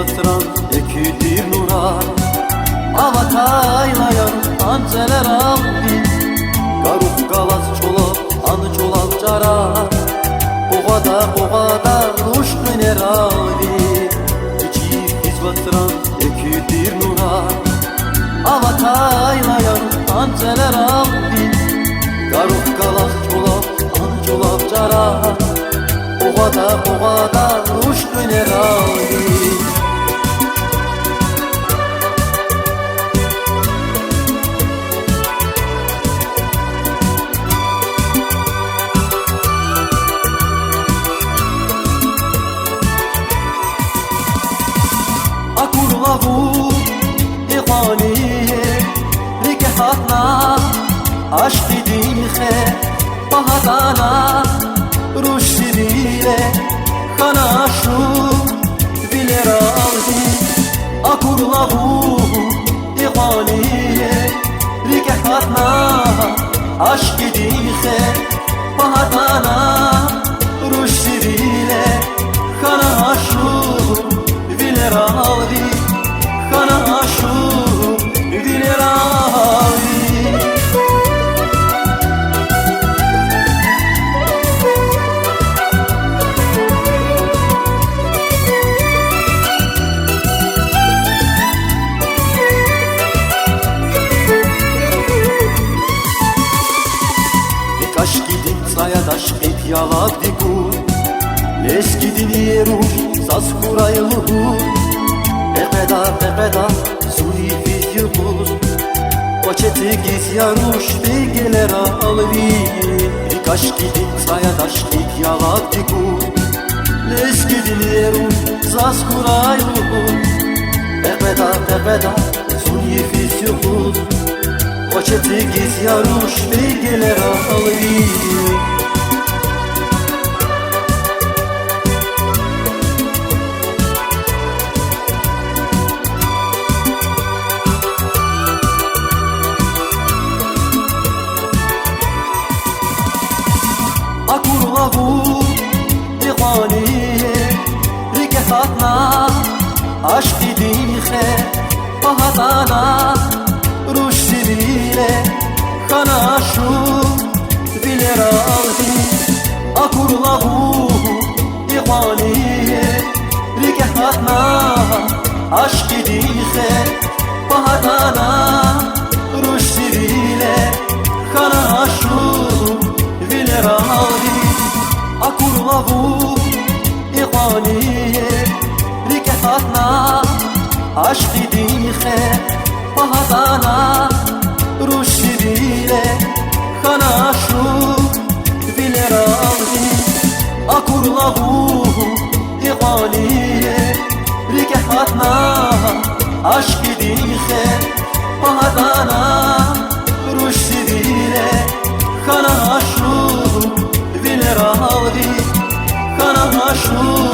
batran ekidir nura Avataylayan anceler albi Garuk galas çolap anı çolap cara Boğada ruş minerali İçi biz batran ekidir nura Avataylayan anceler albi Garuk galas çolap anı çolap cara Boğada ruş minerali Akurlahu iqaniye rikehatna aşk dinhe bahadana ruşdire kana şu biler aldi Akurlahu iqaniye rikehatna aşk dinhe bahadana ruşdire kana şu biler aldi kana şu biler aldi Kaş gidin sayadaş et yalak diku Les gidin yeruş saz kuraylıhu Pepeda suni fiz yıldız Koçeti giz yaruş bilgeler alvi Kaş gidin sayadaş et yalak diku Les gidin yeruş saz kuraylıhu Pepeda suni fiz yıldız Koçeti giz yaruş bilgeler alvi Akurlahu iqaniye rikehatna aşk dinhe bahadana ruşdire kana şu biler aldi Akurlahu iqaniye rikehatna aşk dinhe bahadana ruşdire kana şu biler aldi Akurlahu iqaniye rikehatna aşk dinhe bahadana ruşdire kana şu biler aldi Akurlahu iqaniye rikehatna aşk dinhe bahadana ruşdire kana şu biler aldi kana şu